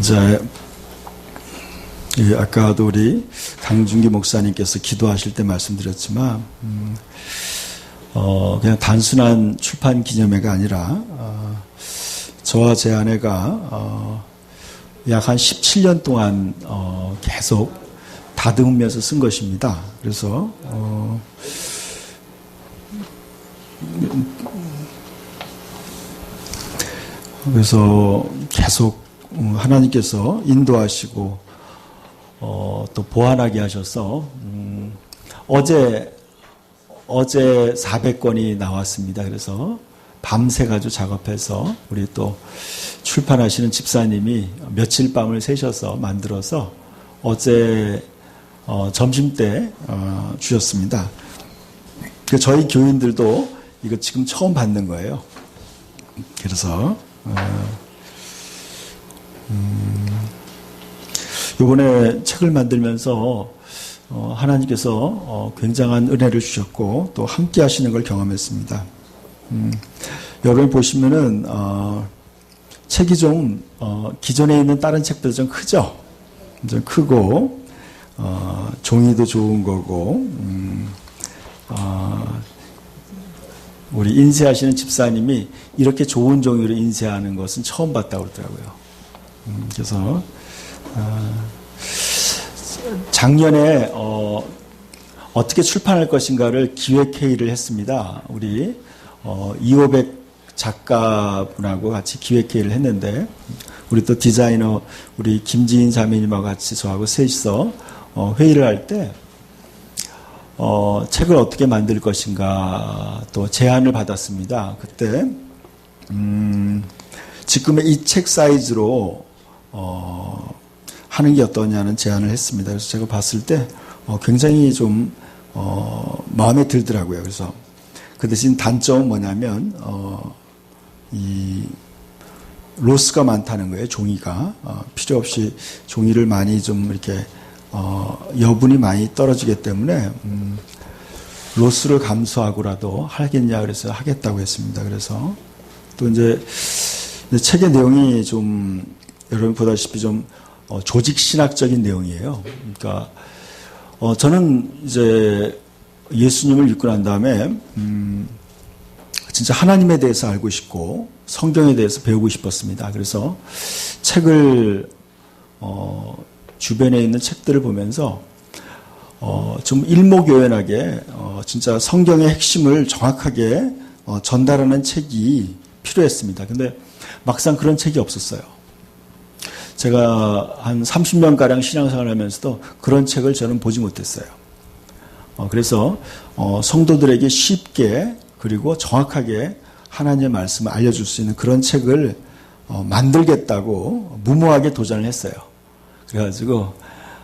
이제 아까도 우리 강준기 목사님께서 기도하실 때 말씀드렸지만 그냥 단순한 출판 기념회가 아니라 저와 제 아내가 약 한 17년 동안 계속 다듬으면서 쓴 것입니다. 그래서 계속 하나님께서 인도하시고 또 보완하게 하셔서 어제 400권이 나왔습니다. 그래서 밤새 가지고 작업해서 우리 또 출판하시는 집사님이 며칠 밤을 새셔서 만들어서 어제 점심때 주셨습니다. 저희 교인들도 이거 지금 처음 받는 거예요. 그래서 이번에 책을 만들면서 하나님께서 굉장한 은혜를 주셨고 또 함께 하시는 걸 경험했습니다. 여러분 보시면은 책이 좀 기존에 있는 다른 책보다 좀 크죠? 좀 크고 종이도 좋은 거고 우리 인쇄하시는 집사님이 이렇게 좋은 종이로 인쇄하는 것은 처음 봤다고 그러더라고요. 그래서 작년에 어떻게 출판할 것인가를 기획회의를 했습니다. 우리 이호백 작가분하고 같이 기획회의를 했는데 우리 또 디자이너 우리 김지인 자매님하고 같이 저하고 셋이서 회의를 할 때 책을 어떻게 만들 것인가 또 제안을 받았습니다. 그때 지금의 이 책 사이즈로 하는 게 어떠냐는 제안을 했습니다. 그래서 제가 봤을 때 굉장히 좀 마음에 들더라고요. 그래서 그 대신 단점은 뭐냐면 이 로스가 많다는 거예요. 종이가 필요 없이 종이를 많이 좀 이렇게 여분이 많이 떨어지기 때문에 로스를 감수하고라도 하겠냐 그래서 하겠다고 했습니다. 그래서 또 이제 책의 내용이 좀 여러분 보다시피 좀 조직 신학적인 내용이에요. 그러니까 저는 이제 예수님을 믿고 난 다음에 진짜 하나님에 대해서 알고 싶고 성경에 대해서 배우고 싶었습니다. 그래서 책을 주변에 있는 책들을 보면서 좀 일목요연하게 진짜 성경의 핵심을 정확하게 전달하는 책이 필요했습니다. 근데 막상 그런 책이 없었어요. 제가 한 30년가량 신앙생활을 하면서도 그런 책을 저는 보지 못했어요. 그래서 성도들에게 쉽게 그리고 정확하게 하나님의 말씀을 알려줄 수 있는 그런 책을 만들겠다고 무모하게 도전을 했어요. 그래가지고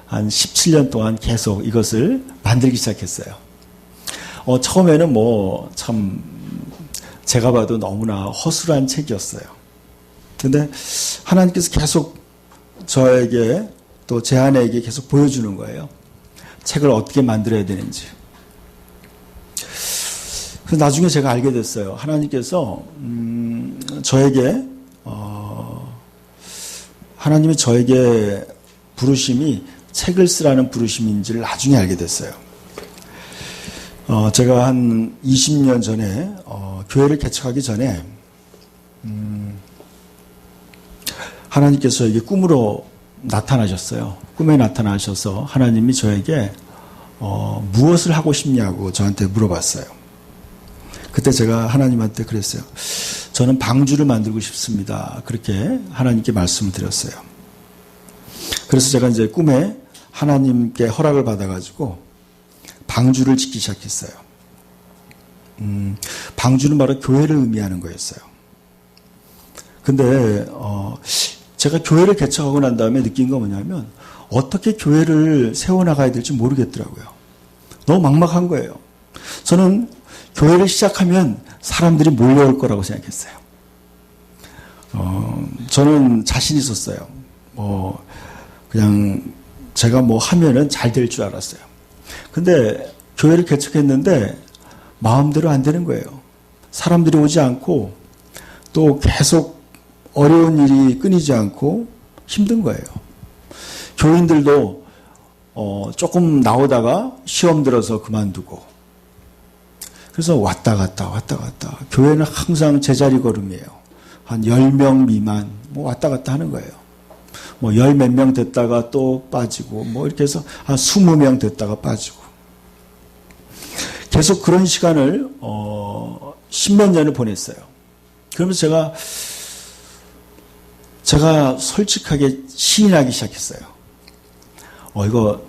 한 17년 동안 계속 이것을 만들기 시작했어요. 처음에는 뭐 참 제가 봐도 너무나 허술한 책이었어요. 근데 하나님께서 계속 저에게 또 제 아내에게 계속 보여주는 거예요. 책을 어떻게 만들어야 되는지. 그래서 나중에 제가 알게 됐어요. 하나님께서 저에게 하나님이 저에게 부르심이 책을 쓰라는 부르심인지를 나중에 알게 됐어요. 제가 한 20년 전에 교회를 개척하기 전에 하나님께서 저에게 꿈으로 나타나셨어요. 꿈에 나타나셔서 하나님이 저에게 무엇을 하고 싶냐고 저한테 물어봤어요. 그때 제가 하나님한테 그랬어요. 저는 방주를 만들고 싶습니다. 그렇게 하나님께 말씀을 드렸어요. 그래서 제가 이제 꿈에 하나님께 허락을 받아가지고 방주를 짓기 시작했어요. 방주는 바로 교회를 의미하는 거였어요. 근데 제가 교회를 개척하고 난 다음에 느낀 건 뭐냐면 어떻게 교회를 세워나가야 될지 모르겠더라고요. 너무 막막한 거예요. 저는 교회를 시작하면 사람들이 몰려올 거라고 생각했어요. 저는 자신 있었어요. 그냥 제가 뭐 하면은 잘 될 줄 알았어요. 근데 교회를 개척했는데 마음대로 안 되는 거예요. 사람들이 오지 않고 또 계속 어려운 일이 끊이지 않고 힘든 거예요. 교인들도 조금 나오다가 시험 들어서 그만두고, 그래서 왔다 갔다 교회는 항상 제자리 걸음이에요. 한 10명 미만 뭐 왔다 갔다 하는 거예요. 뭐 열 몇 명 됐다가 또 빠지고 뭐 이렇게 해서 한 20명 됐다가 빠지고, 계속 그런 시간을 10몇 년을 보냈어요. 그러면서 제가 솔직하게 시인하기 시작했어요. 이거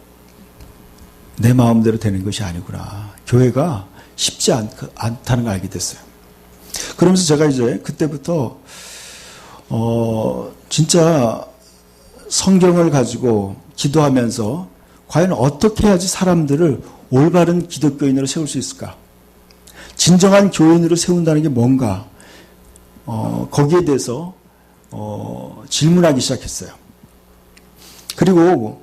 내 마음대로 되는 것이 아니구나. 교회가 쉽지 않다는 걸 알게 됐어요. 그러면서 제가 이제 그때부터 진짜 성경을 가지고 기도하면서 과연 어떻게 해야지 사람들을 올바른 기독교인으로 세울 수 있을까? 진정한 교인으로 세운다는 게 뭔가? 거기에 대해서 질문하기 시작했어요. 그리고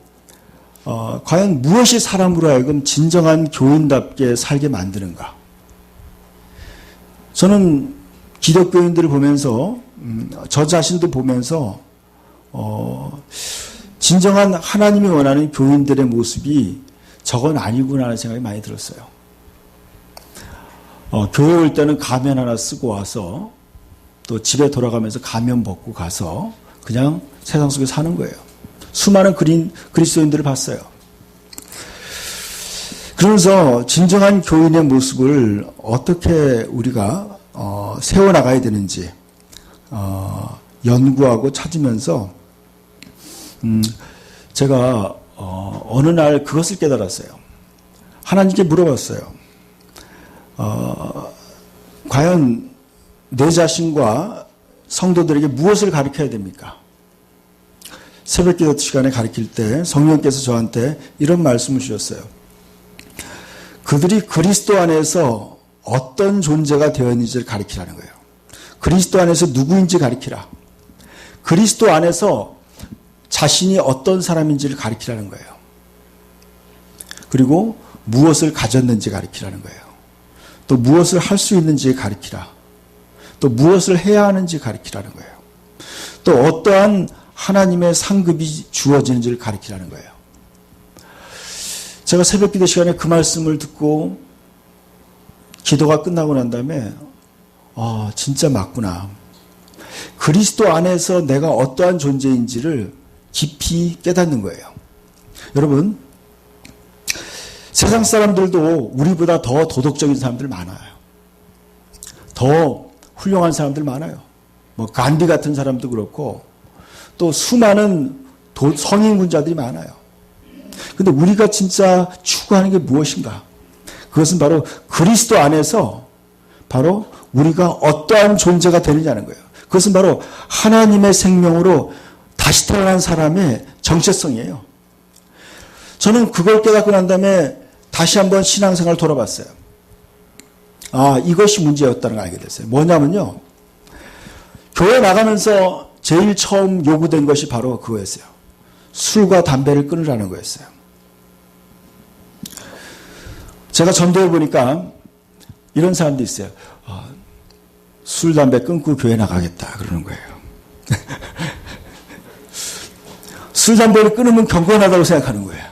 과연 무엇이 사람으로 하여금 진정한 교인답게 살게 만드는가? 저는 기독교인들을 보면서 저 자신도 보면서 진정한 하나님이 원하는 교인들의 모습이 저건 아니구나 하는 생각이 많이 들었어요. 교회 올 때는 가면 하나 쓰고 와서 또 집에 돌아가면서 가면 벗고 가서 그냥 세상 속에 사는 거예요. 수많은 그리스도인들을 봤어요. 그러면서 진정한 교인의 모습을 어떻게 우리가 세워나가야 되는지 연구하고 찾으면서 제가 어느 날 그것을 깨달았어요. 하나님께 물어봤어요. 과연 내 자신과 성도들에게 무엇을 가르쳐야 됩니까? 새벽기도 시간에 가르칠 때 성령께서 저한테 이런 말씀을 주셨어요. 그들이 그리스도 안에서 어떤 존재가 되었는지를 가르치라는 거예요. 그리스도 안에서 누구인지 가르치라. 그리스도 안에서 자신이 어떤 사람인지를 가르치라는 거예요. 그리고 무엇을 가졌는지 가르치라는 거예요. 또 무엇을 할 수 있는지 가르치라. 또 무엇을 해야 하는지 가르치라는 거예요. 또 어떠한 하나님의 상급이 주어지는지를 가르치라는 거예요. 제가 새벽기도 시간에 그 말씀을 듣고 기도가 끝나고 난 다음에 진짜 맞구나. 그리스도 안에서 내가 어떠한 존재인지를 깊이 깨닫는 거예요. 여러분, 세상 사람들도 우리보다 더 도덕적인 사람들 많아요. 더 훌륭한 사람들 많아요. 뭐 간디 같은 사람도 그렇고 또 수많은 성인군자들이 많아요. 근데 우리가 진짜 추구하는 게 무엇인가? 그것은 바로 그리스도 안에서 바로 우리가 어떠한 존재가 되느냐는 거예요. 그것은 바로 하나님의 생명으로 다시 태어난 사람의 정체성이에요. 저는 그걸 깨닫고 난 다음에 다시 한번 신앙생활을 돌아봤어요. 이것이 문제였다는 걸 알게 됐어요. 뭐냐면요. 교회 나가면서 제일 처음 요구된 것이 바로 그거였어요. 술과 담배를 끊으라는 거였어요. 제가 전도해 보니까 이런 사람도 있어요. 술, 담배 끊고 교회 나가겠다 그러는 거예요. 술, 담배를 끊으면 경건하다고 생각하는 거예요.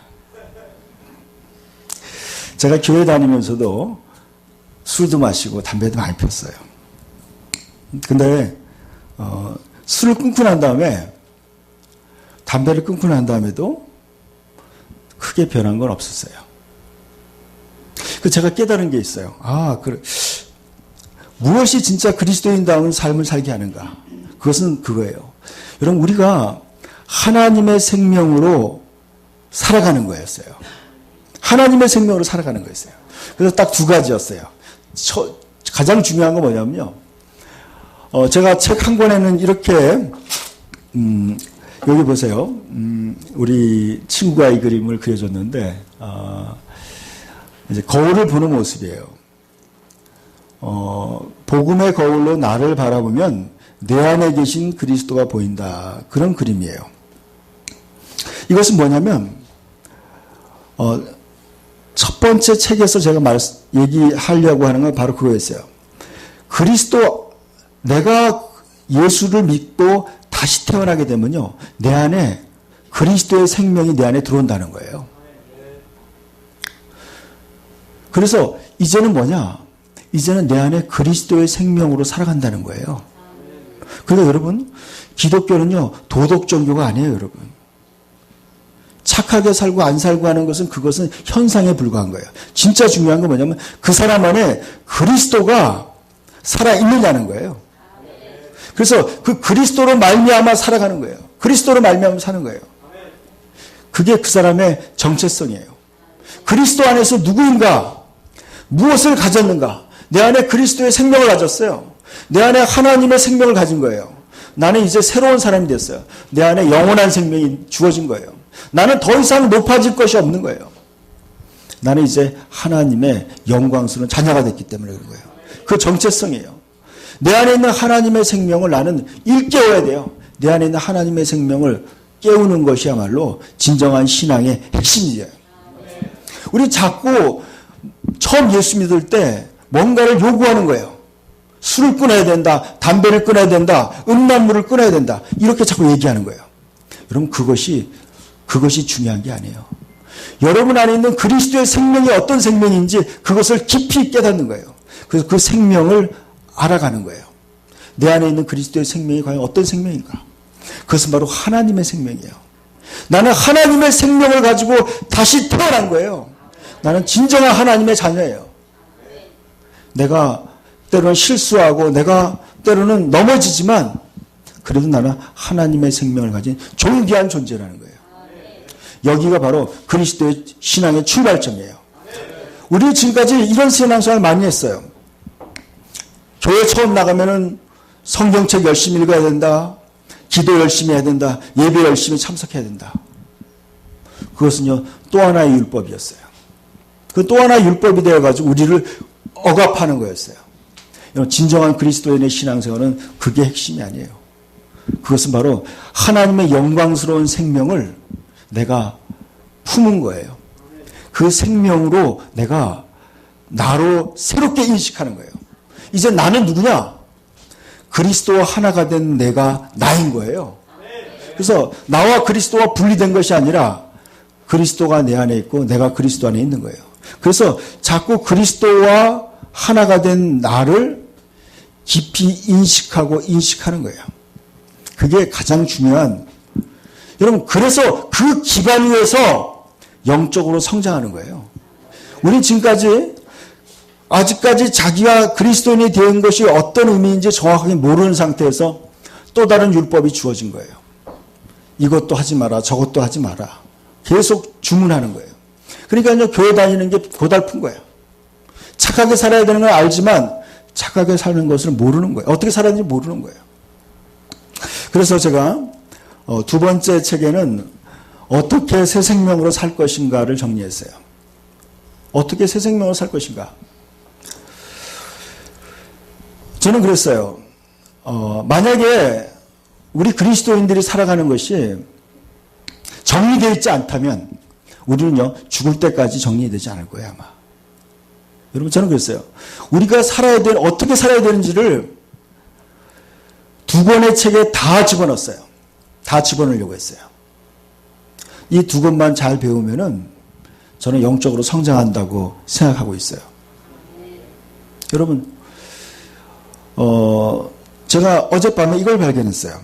제가 교회 다니면서도 술도 마시고 담배도 많이 폈어요. 근데 술을 끊고 난 다음에 담배를 끊고 난 다음에도 크게 변한 건 없었어요. 제가 깨달은 게 있어요. 그래. 무엇이 진짜 그리스도인다운 삶을 살게 하는가? 그것은 그거예요. 여러분, 우리가 하나님의 생명으로 살아가는 거였어요. 하나님의 생명으로 살아가는 거였어요. 그래서 딱 두 가지였어요. 가장 중요한 건 뭐냐면요. 제가 책 한 권에는 이렇게, 여기 보세요. 우리 친구가 이 그림을 그려줬는데, 이제 거울을 보는 모습이에요. 복음의 거울로 나를 바라보면 내 안에 계신 그리스도가 보인다. 그런 그림이에요. 이것은 뭐냐면, 첫 번째 책에서 제가 얘기하려고 하는 건 바로 그거였어요. 내가 예수를 믿고 다시 태어나게 되면요, 내 안에 그리스도의 생명이 내 안에 들어온다는 거예요. 그래서 이제는 뭐냐? 이제는 내 안에 그리스도의 생명으로 살아간다는 거예요. 그러니까 여러분, 기독교는요, 도덕 종교가 아니에요, 여러분. 착하게 살고 안 살고 하는 그것은 현상에 불과한 거예요. 진짜 중요한 건 뭐냐면 그 사람 안에 그리스도가 살아있느냐는 거예요. 그래서 그 그리스도로 말미암아 살아가는 거예요. 그리스도로 말미암아 사는 거예요. 그게 그 사람의 정체성이에요. 그리스도 안에서 누구인가? 무엇을 가졌는가? 내 안에 그리스도의 생명을 가졌어요. 내 안에 하나님의 생명을 가진 거예요. 나는 이제 새로운 사람이 됐어요. 내 안에 영원한 생명이 주어진 거예요. 나는 더 이상 높아질 것이 없는 거예요. 나는 이제 하나님의 영광스러운 자녀가 됐기 때문에 그런 거예요. 그 정체성이에요. 내 안에 있는 하나님의 생명을 나는 일깨워야 돼요. 내 안에 있는 하나님의 생명을 깨우는 것이야말로 진정한 신앙의 핵심이에요. 우리 자꾸 처음 예수 믿을 때 뭔가를 요구하는 거예요. 술을 끊어야 된다, 담배를 끊어야 된다, 음란물을 끊어야 된다, 이렇게 자꾸 얘기하는 거예요. 여러분, 그것이 중요한 게 아니에요. 여러분 안에 있는 그리스도의 생명이 어떤 생명인지 그것을 깊이 깨닫는 거예요. 그래서 그 생명을 알아가는 거예요. 내 안에 있는 그리스도의 생명이 과연 어떤 생명인가? 그것은 바로 하나님의 생명이에요. 나는 하나님의 생명을 가지고 다시 태어난 거예요. 나는 진정한 하나님의 자녀예요. 내가 때로는 실수하고 내가 때로는 넘어지지만 그래도 나는 하나님의 생명을 가진 존귀한 존재라는 거예요. 여기가 바로 그리스도의 신앙의 출발점이에요. 우리 지금까지 이런 신앙생활을 많이 했어요. 교회 처음 나가면은 성경책 열심히 읽어야 된다. 기도 열심히 해야 된다. 예배 열심히 참석해야 된다. 그것은요, 또 하나의 율법이었어요. 그 또 하나의 율법이 되어가지고 우리를 억압하는 거였어요. 진정한 그리스도인의 신앙생활은 그게 핵심이 아니에요. 그것은 바로 하나님의 영광스러운 생명을 내가 품은 거예요. 그 생명으로 내가 나로 새롭게 인식하는 거예요. 이제 나는 누구냐? 그리스도와 하나가 된 내가 나인 거예요. 그래서 나와 그리스도와 분리된 것이 아니라 그리스도가 내 안에 있고 내가 그리스도 안에 있는 거예요. 그래서 자꾸 그리스도와 하나가 된 나를 깊이 인식하는 거예요. 그게 가장 중요한, 여러분, 그래서 그 기반 위에서 영적으로 성장하는 거예요. 우리 지금까지 아직까지 자기가 그리스도인이 된 것이 어떤 의미인지 정확하게 모르는 상태에서 또 다른 율법이 주어진 거예요. 이것도 하지 마라, 저것도 하지 마라. 계속 주문하는 거예요. 그러니까 교회 다니는 게 고달픈 거예요. 착하게 살아야 되는 걸 알지만 착하게 사는 것을 모르는 거예요. 어떻게 살아야 되는지 모르는 거예요. 그래서 제가 두 번째 책에는 어떻게 새 생명으로 살 것인가를 정리했어요. 어떻게 새 생명으로 살 것인가. 저는 그랬어요. 만약에 우리 그리스도인들이 살아가는 것이 정리되어 있지 않다면 우리는요, 죽을 때까지 정리되지 않을 거예요, 아마. 여러분, 저는 그랬어요. 우리가 어떻게 살아야 되는지를 두 권의 책에 다 집어넣었어요. 다 집어넣으려고 했어요. 이 두 권만 잘 배우면은 저는 영적으로 성장한다고 생각하고 있어요. 여러분, 제가 어젯밤에 이걸 발견했어요.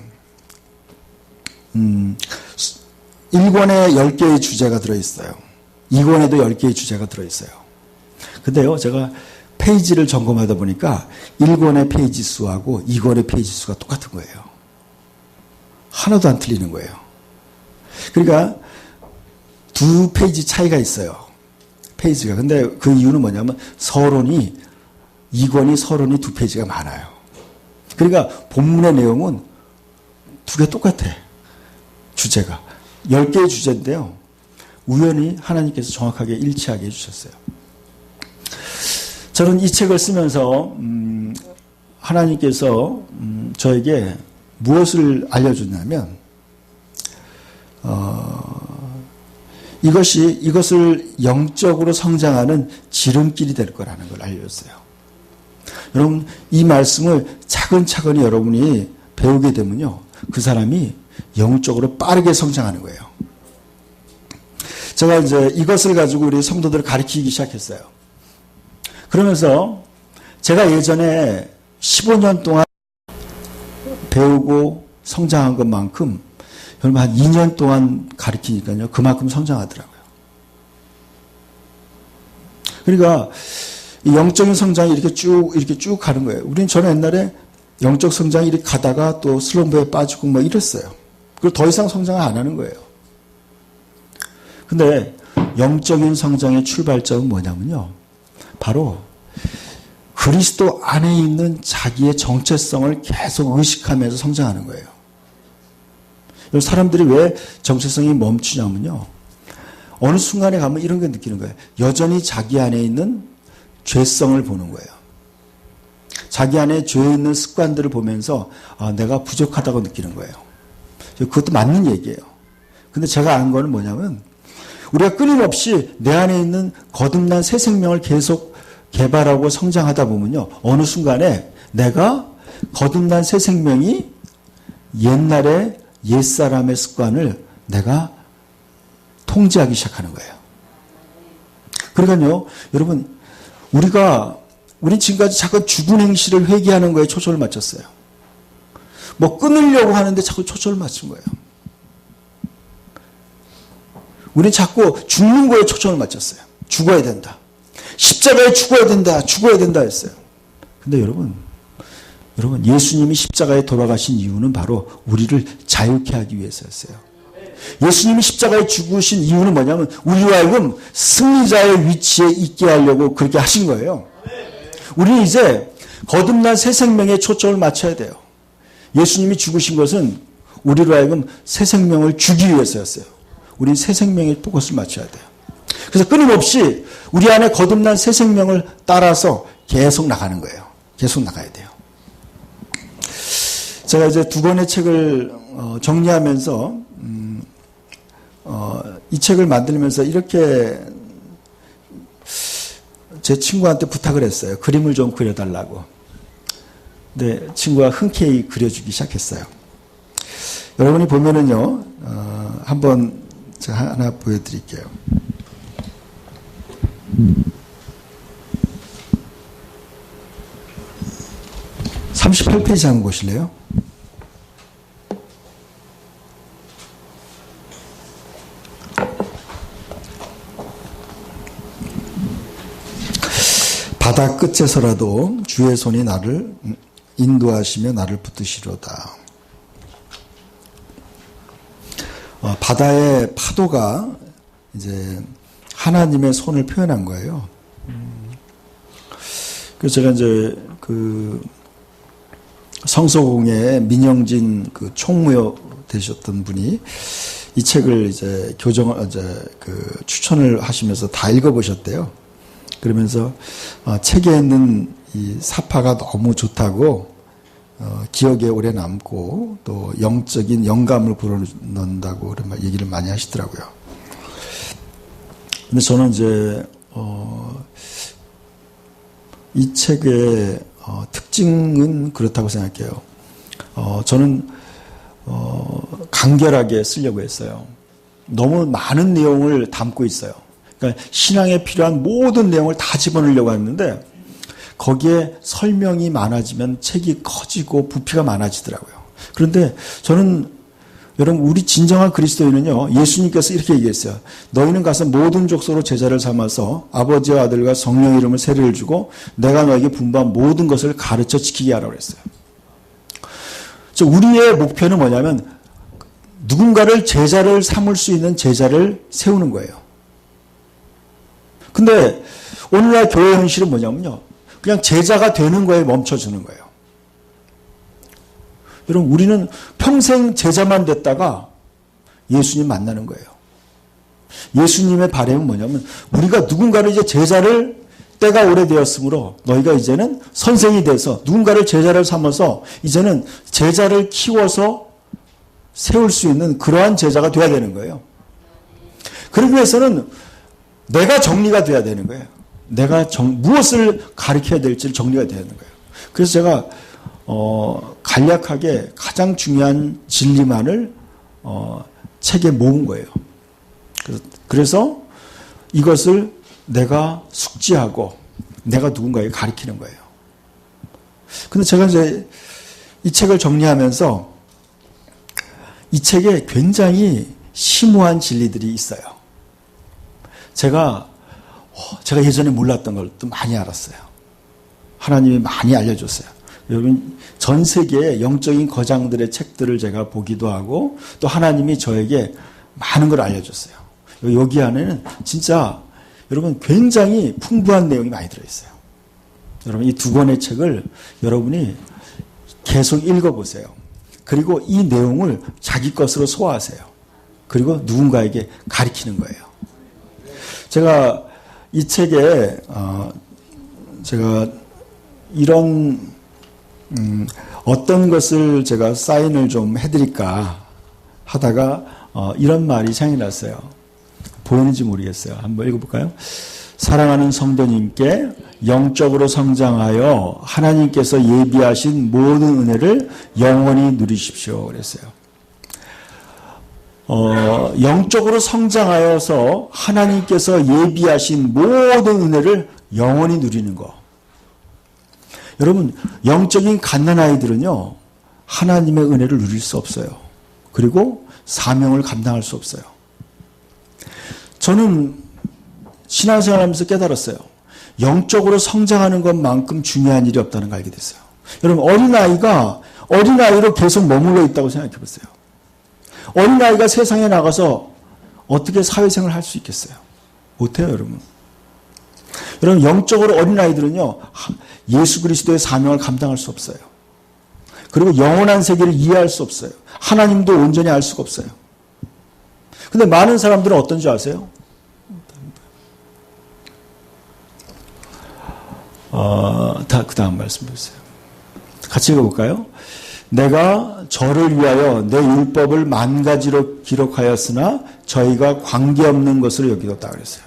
1권에 10개의 주제가 들어있어요. 2권에도 10개의 주제가 들어있어요. 근데요, 제가 페이지를 점검하다 보니까 1권의 페이지 수하고 2권의 페이지 수가 똑같은 거예요. 하나도 안 틀리는 거예요. 그러니까 두 페이지 차이가 있어요. 페이지가. 근데 그 이유는 뭐냐면 2권이 서론이 두 페이지가 많아요. 그러니까 본문의 내용은 두 개 똑같아. 주제가. 10개의 주제인데요. 우연히 하나님께서 정확하게 일치하게 해주셨어요. 저는 이 책을 쓰면서 하나님께서 저에게 무엇을 알려줬냐면 이것을 영적으로 성장하는 지름길이 될 거라는 걸 알려줬어요. 여러분, 이 말씀을 차근차근히 여러분이 배우게 되면요, 그 사람이 영적으로 빠르게 성장하는 거예요. 제가 이제 이것을 가지고 우리 성도들을 가르치기 시작했어요. 그러면서 제가 예전에 15년 동안 배우고 성장한 것만큼 여러분 한 2년 동안 가르치니까요. 그만큼 성장하더라고요. 그러니까 이 영적인 성장이 이렇게 쭉 가는 거예요. 저는 옛날에 영적 성장이 이렇게 가다가 또 슬럼프에 빠지고 뭐 이랬어요. 그리고 더 이상 성장을 안 하는 거예요. 근데 영적인 성장의 출발점은 뭐냐면요. 바로 그리스도 안에 있는 자기의 정체성을 계속 의식하면서 성장하는 거예요. 사람들이 왜 정체성이 멈추냐면요. 어느 순간에 가면 이런 게 느끼는 거예요. 여전히 자기 안에 있는 죄성을 보는 거예요. 자기 안에 죄 있는 습관들을 보면서 내가 부족하다고 느끼는 거예요. 그것도 맞는 얘기예요. 근데 제가 아는 거는 뭐냐면 우리가 끊임없이 내 안에 있는 거듭난 새 생명을 계속 개발하고 성장하다 보면요. 어느 순간에 내가 거듭난 새 생명이 옛날에 옛사람의 습관을 내가 통제하기 시작하는 거예요. 그러니까요. 여러분 우리 지금까지 자꾸 죽은 행실을 회개하는 거에 초점을 맞췄어요. 뭐 끊으려고 하는데 자꾸 초점을 맞춘 거예요. 우리는 자꾸 죽는 거에 초점을 맞췄어요. 죽어야 된다. 십자가에 죽어야 된다 했어요. 근데 여러분 예수님이 십자가에 돌아가신 이유는 바로 우리를 자유케 하기 위해서였어요. 예수님이 십자가에 죽으신 이유는 뭐냐면 우리로 하여금 승리자의 위치에 있게 하려고 그렇게 하신 거예요. 우리는 이제 거듭난 새 생명에 초점을 맞춰야 돼요. 예수님이 죽으신 것은 우리로 하여금 새 생명을 주기 위해서였어요. 우리는 새 생명에 포커스를 맞춰야 돼요. 그래서 끊임없이 우리 안에 거듭난 새 생명을 따라서 계속 나가는 거예요. 계속 나가야 돼요. 제가 이제 두 권의 책을 정리하면서 이 책을 만들면서 이렇게 제 친구한테 부탁을 했어요. 그림을 좀 그려달라고. 근데 친구가 흔쾌히 그려주기 시작했어요. 여러분이 보면은요, 한번 제가 하나 보여드릴게요. 38페이지 한번 보실래요? 바다 끝에서라도 주의 손이 나를 인도하시며 나를 붙드시로다. 바다의 파도가 이제 하나님의 손을 표현한 거예요. 그래서 제가 이제 그 성서공회 민영진 그 총무요 되셨던 분이 이 책을 이제 추천을 하시면서 다 읽어보셨대요. 그러면서 책에 있는 이 사파가 너무 좋다고 기억에 오래 남고 또 영적인 영감을 불어넣는다고 그런 얘기를 많이 하시더라고요. 근데 저는 이제 이 책의 특징은 그렇다고 생각해요. 저는 간결하게 쓰려고 했어요. 너무 많은 내용을 담고 있어요. 그러니까 신앙에 필요한 모든 내용을 다 집어넣으려고 했는데 거기에 설명이 많아지면 책이 커지고 부피가 많아지더라고요. 그런데 저는 여러분 우리 진정한 그리스도인은요. 예수님께서 이렇게 얘기했어요. 너희는 가서 모든 족속으로 제자를 삼아서 아버지와 아들과 성령 이름을 세례를 주고 내가 너에게 분부한 모든 것을 가르쳐 지키게 하라고 그랬어요. 우리의 목표는 뭐냐면 누군가를 제자를 삼을 수 있는 제자를 세우는 거예요. 근데 오늘날 교회 현실은 뭐냐면요. 그냥 제자가 되는 거에 멈춰주는 거예요. 여러분 우리는 평생 제자만 됐다가 예수님 만나는 거예요. 예수님의 바람은 뭐냐면 우리가 누군가를 이제 제자를 때가 오래되었으므로 너희가 이제는 선생이 돼서 누군가를 제자를 삼아서 이제는 제자를 키워서 세울 수 있는 그러한 제자가 돼야 되는 거예요. 그러기 위해서는 내가 정리가 돼야 되는 거예요. 내가 무엇을 가르쳐야 될지 정리가 돼야 되는 거예요. 그래서 제가 간략하게 가장 중요한 진리만을 책에 모은 거예요. 그래서 이것을 내가 숙지하고 내가 누군가에게 가르치는 거예요. 근데 제가 이제 이 책을 정리하면서 이 책에 굉장히 심오한 진리들이 있어요. 제가 예전에 몰랐던 걸 또 많이 알았어요. 하나님이 많이 알려줬어요. 여러분, 전 세계의 영적인 거장들의 책들을 제가 보기도 하고 또 하나님이 저에게 많은 걸 알려줬어요. 여기 안에는 진짜 여러분 굉장히 풍부한 내용이 많이 들어있어요. 여러분, 이 두 권의 책을 여러분이 계속 읽어보세요. 그리고 이 내용을 자기 것으로 소화하세요. 그리고 누군가에게 가르치는 거예요. 제가 이 책에 제가 이런 어떤 것을 제가 사인을 좀 해드릴까 하다가 이런 말이 생각이 났어요. 보이는지 모르겠어요. 한번 읽어볼까요? 사랑하는 성도님께 영적으로 성장하여 하나님께서 예비하신 모든 은혜를 영원히 누리십시오. 그랬어요. 영적으로 성장하여서 하나님께서 예비하신 모든 은혜를 영원히 누리는 거. 여러분, 영적인 갓난아이들은요, 하나님의 은혜를 누릴 수 없어요. 그리고 사명을 감당할 수 없어요. 저는 신앙생활 하면서 깨달았어요. 영적으로 성장하는 것만큼 중요한 일이 없다는 걸 알게 됐어요. 여러분, 어린아이로 계속 머물러 있다고 생각해 보세요. 어린아이가 세상에 나가서 어떻게 사회생활을 할 수 있겠어요? 못해요, 여러분. 여러분, 영적으로 어린아이들은요, 예수 그리스도의 사명을 감당할 수 없어요. 그리고 영원한 세계를 이해할 수 없어요. 하나님도 온전히 알 수가 없어요. 근데 많은 사람들은 어떤 줄 아세요? 그 다음 말씀 보세요. 같이 읽어볼까요? 내가 저를 위하여 내 율법을 만 가지로 기록하였으나 저희가 관계없는 것으로 여기뒀다 그랬어요.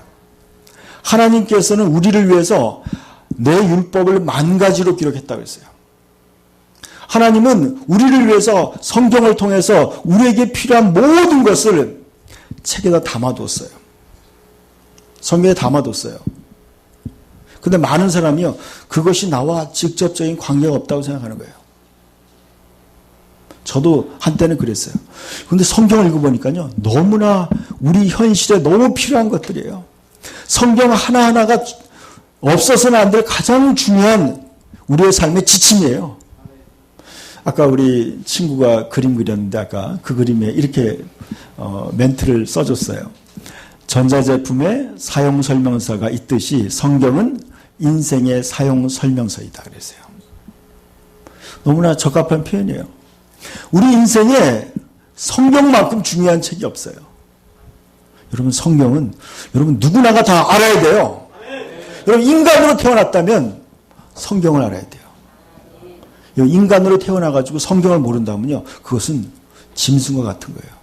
하나님께서는 우리를 위해서 내 율법을 만 가지로 기록했다 그랬어요. 하나님은 우리를 위해서 성경을 통해서 우리에게 필요한 모든 것을 책에다 담아뒀어요. 성경에 담아뒀어요. 근데 많은 사람이요, 그것이 나와 직접적인 관계가 없다고 생각하는 거예요. 저도 한때는 그랬어요. 근데 성경을 읽어보니까요, 너무나 우리 현실에 너무 필요한 것들이에요. 성경 하나하나가 없어서는 안 될 가장 중요한 우리의 삶의 지침이에요. 아까 우리 친구가 그림 그렸는데 아까 그 그림에 이렇게 멘트를 써줬어요. 전자제품의 사용설명서가 있듯이 성경은 인생의 사용설명서이다 그랬어요. 너무나 적합한 표현이에요. 우리 인생에 성경만큼 중요한 책이 없어요. 여러분, 성경은 여러분 누구나가 다 알아야 돼요. 여러분, 인간으로 태어났다면 성경을 알아야 돼요. 인간으로 태어나가지고 성경을 모른다면요, 그것은 짐승과 같은 거예요.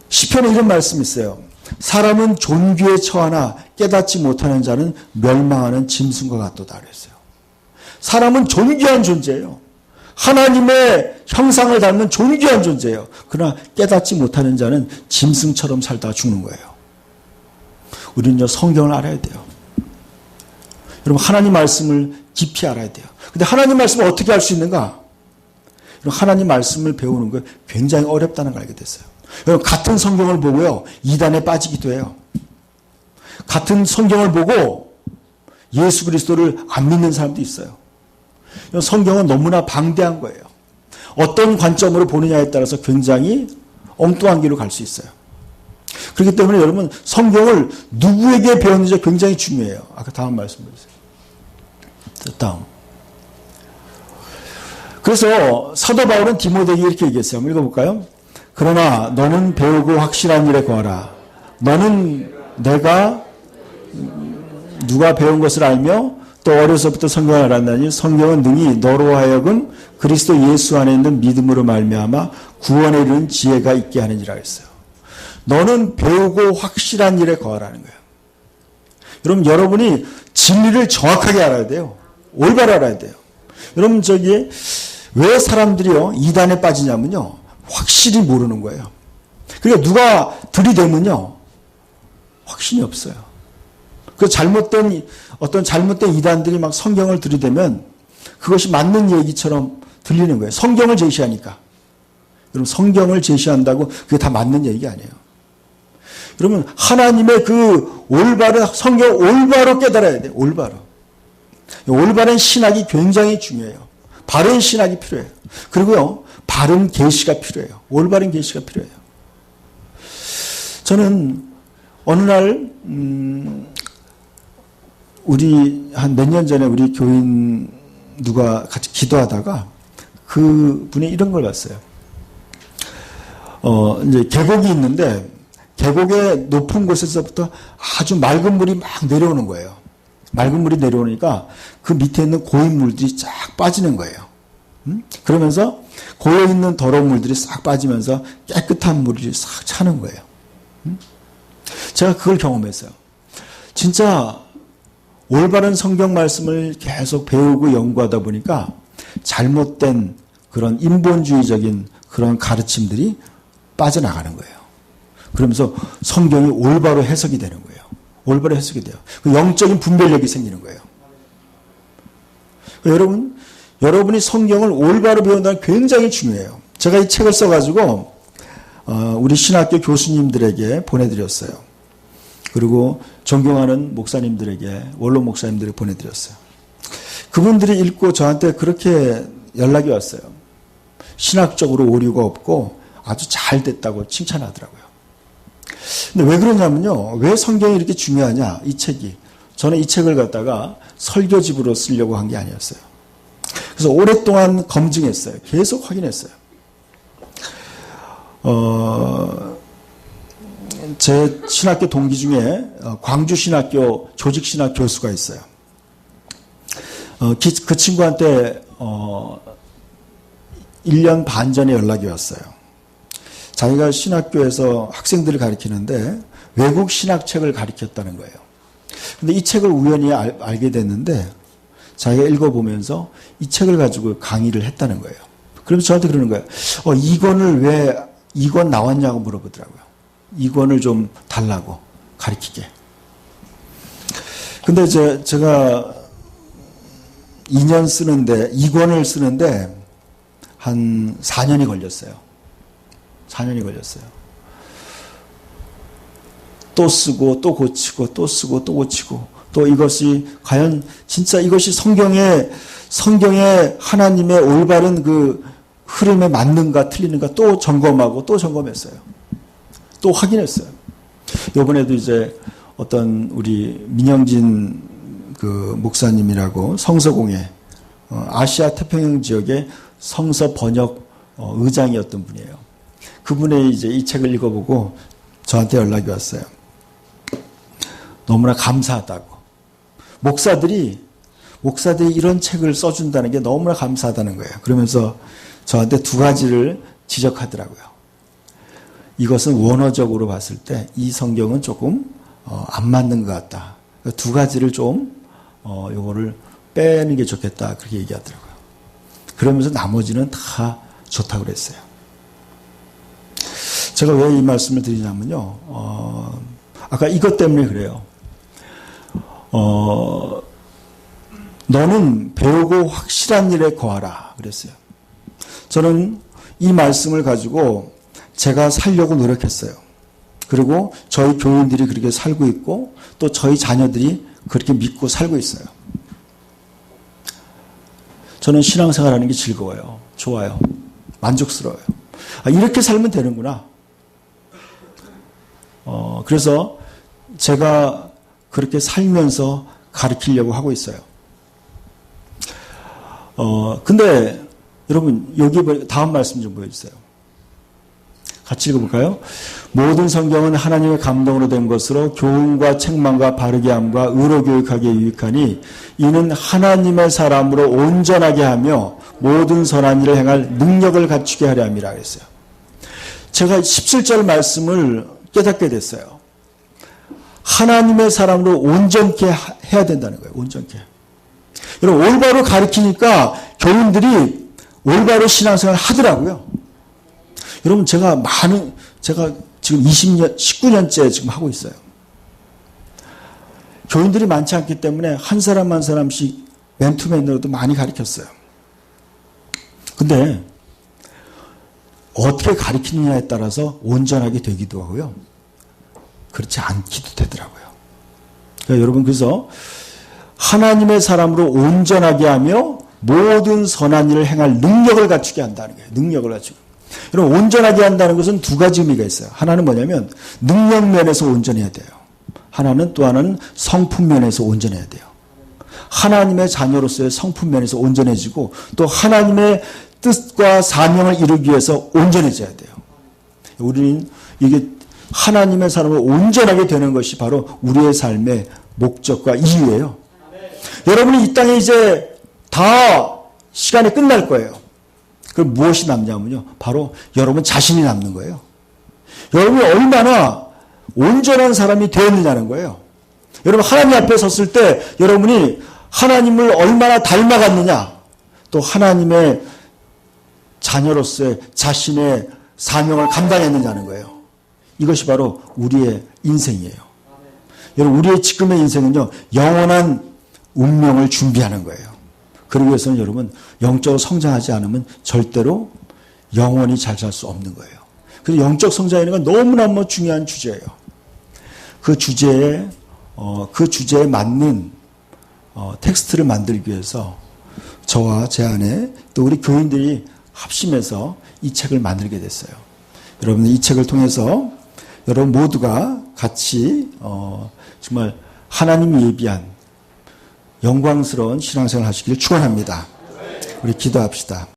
시편에 이런 말씀이 있어요. 사람은 존귀에 처하나 깨닫지 못하는 자는 멸망하는 짐승과 같도다 그랬어요. 사람은 존귀한 존재예요. 하나님의 형상을 닮은 존귀한 존재예요. 그러나 깨닫지 못하는 자는 짐승처럼 살다가 죽는 거예요. 우리는요, 성경을 알아야 돼요. 여러분, 하나님 말씀을 깊이 알아야 돼요. 근데 하나님 말씀을 어떻게 알 수 있는가? 하나님 말씀을 배우는 거 굉장히 어렵다는 걸 알게 됐어요. 여러분, 같은 성경을 보고요, 이단에 빠지기도 해요. 같은 성경을 보고 예수 그리스도를 안 믿는 사람도 있어요. 성경은 너무나 방대한 거예요. 어떤 관점으로 보느냐에 따라서 굉장히 엉뚱한 길로 갈 수 있어요. 그렇기 때문에 여러분, 성경을 누구에게 배웠는지 굉장히 중요해요. 아까 다음 말씀 보세요. 다음. 그래서 사도 바울은 디모데에게 이렇게 얘기했어요. 한번 읽어볼까요? 그러나 너는 배우고 확실한 일에 거하라. 너는 내가 누가 배운 것을 알며 또 어려서부터 성경을 알았나니 성경은 능히 너로 하여금 그리스도 예수 안에 있는 믿음으로 말미암아 구원에 이르는 지혜가 있게 하느니라 했어요. 너는 배우고 확실한 일에 거하라는 거예요. 여러분, 여러분이 진리를 정확하게 알아야 돼요. 올바로 알아야 돼요. 여러분 왜 사람들이요 이단에 빠지냐면요 확실히 모르는 거예요. 그러니까 누가 들이대면요 확신이 없어요. 그 어떤 잘못된 이단들이 막 성경을 들이대면 그것이 맞는 얘기처럼 들리는 거예요. 성경을 제시하니까. 여러분 성경을 제시한다고 그게 다 맞는 얘기가 아니에요. 여러분 하나님의 그 올바른 성경 올바로 깨달아야 돼요. 올바른 신학이 굉장히 중요해요. 바른 신학이 필요해요. 그리고요 바른 계시가 필요해요. 올바른 계시가 필요해요. 저는 어느 날 우리 한 몇 년 전에 우리 교인 누가 같이 기도하다가 그 분이 이런 걸 봤어요. 이제 계곡이 있는데 계곡의 높은 곳에서부터 아주 맑은 물이 막 내려오는 거예요. 맑은 물이 내려오니까 그 밑에 있는 고인 물들이 쫙 빠지는 거예요. 그러면서 고여 있는 더러운 물들이 싹 빠지면서 깨끗한 물이 싹 차는 거예요. 제가 그걸 경험했어요. 진짜 올바른 성경 말씀을 계속 배우고 연구하다 보니까 잘못된 그런 인본주의적인 그런 가르침들이 빠져나가는 거예요. 그러면서 성경이 올바로 해석이 되는 거예요. 올바로 해석이 돼요. 그 영적인 분별력이 생기는 거예요. 여러분이 성경을 올바로 배운다는 게 굉장히 중요해요. 제가 이 책을 써가지고 우리 신학교 교수님들에게 보내드렸어요. 그리고 존경하는 목사님들에게 원로 목사님들에게 보내드렸어요. 그분들이 읽고 저한테 그렇게 연락이 왔어요. 신학적으로 오류가 없고 아주 잘 됐다고 칭찬하더라고요. 근데 왜 그러냐면요. 왜 성경이 이렇게 중요하냐 이 책이. 저는 이 책을 갖다가 설교집으로 쓰려고 한 게 아니었어요. 그래서 오랫동안 검증했어요. 계속 확인했어요. 제 신학교 동기 중에 광주신학교 조직신학 교수가 있어요. 그 친구한테 1년 반 전에 연락이 왔어요. 자기가 신학교에서 학생들을 가르치는데 외국 신학책을 가르쳤다는 거예요. 근데 이 책을 우연히 알게 됐는데 자기가 읽어보면서 이 책을 가지고 강의를 했다는 거예요. 그러면서 저한테 그러는 거예요. 이권을 왜 이권 나왔냐고 물어보더라고요. 이권을 좀 달라고 가르치게. 근데 제가 2년 쓰는데 이권을 쓰는데 한 4년이 걸렸어요. 4년이 걸렸어요. 또 쓰고 또 고치고 또 쓰고 또 고치고 또 이것이 과연 진짜 이것이 성경의 하나님의 올바른 그 흐름에 맞는가 틀리는가 또 점검하고 또 점검했어요. 또 확인했어요. 이번에도 이제 어떤 우리 민영진 그 목사님이라고 성서공회 아시아 태평양 지역의 성서 번역 의장이었던 분이에요. 그분의 이제 이 책을 읽어보고 저한테 연락이 왔어요. 너무나 감사하다고. 목사들이 이런 책을 써준다는 게 너무나 감사하다는 거예요. 그러면서 저한테 두 가지를 지적하더라고요. 이것은 원어적으로 봤을 때 이 성경은 조금 안 맞는 것 같다. 두 가지를 좀 요거를 빼는 게 좋겠다. 그렇게 얘기하더라고요. 그러면서 나머지는 다 좋다고 그랬어요. 제가 왜 이 말씀을 드리냐면요. 아까 이것 때문에 그래요. 너는 배우고 확실한 일에 거하라 그랬어요. 저는 이 말씀을 가지고 제가 살려고 노력했어요. 그리고 저희 교인들이 그렇게 살고 있고 또 저희 자녀들이 그렇게 믿고 살고 있어요. 저는 신앙생활하는 게 즐거워요. 좋아요. 만족스러워요. 이렇게 살면 되는구나. 그래서 제가 그렇게 살면서 가르치려고 하고 있어요. 근데 여러분 여기 다음 말씀 좀 보여주세요. 같이 읽어볼까요? 모든 성경은 하나님의 감동으로 된 것으로 교훈과 책망과 바르게 함과 의로 교육하기에 유익하니 이는 하나님의 사람으로 온전하게 하며 모든 선한 일을 행할 능력을 갖추게 하려 함이라 그랬어요. 제가 17절 말씀을 깨닫게 됐어요. 하나님의 사람으로 온전케 해야 된다는 거예요. 온전케. 여러분 올바로 가르치니까 교인들이 올바로 신앙생활을 하더라고요. 여러분, 제가 지금 20년, 19년째 지금 하고 있어요. 교인들이 많지 않기 때문에 한 사람 한 사람씩 맨투맨으로도 많이 가르쳤어요. 근데 어떻게 가르치느냐에 따라서 온전하게 되기도 하고요. 그렇지 않기도 되더라고요. 그러니까 여러분, 그래서 하나님의 사람으로 온전하게 하며 모든 선한 일을 행할 능력을 갖추게 한다는 거예요. 능력을 갖추고. 여러분, 온전하게 한다는 것은 두 가지 의미가 있어요. 하나는 뭐냐면 능력 면에서 온전해야 돼요. 또 하나는 성품 면에서 온전해야 돼요. 하나님의 자녀로서의 성품 면에서 온전해지고 또 하나님의 뜻과 사명을 이루기 위해서 온전해져야 돼요. 우리는 이게 하나님의 사람으로 온전하게 되는 것이 바로 우리의 삶의 목적과 이유예요. 여러분이 이 땅에 이제 다 시간이 끝날 거예요. 그럼 무엇이 남냐면요. 바로 여러분 자신이 남는 거예요. 여러분이 얼마나 온전한 사람이 되었느냐는 거예요. 여러분, 하나님 앞에 섰을 때 여러분이 하나님을 얼마나 닮아갔느냐, 또 하나님의 자녀로서의 자신의 사명을 감당했느냐는 거예요. 이것이 바로 우리의 인생이에요. 여러분, 우리의 지금의 인생은요, 영원한 운명을 준비하는 거예요. 그러기 위해서는 여러분, 영적으로 성장하지 않으면 절대로 영원히 잘 살 수 없는 거예요. 그래서 영적 성장이라는 건 너무나 중요한 주제예요. 그 주제에 맞는 텍스트를 만들기 위해서 저와 제 아내 또 우리 교인들이 합심해서 이 책을 만들게 됐어요. 여러분, 이 책을 통해서 여러분 모두가 같이 정말 하나님이 예비한 영광스러운 신앙생활을 하시길 축원합니다. 우리 기도합시다.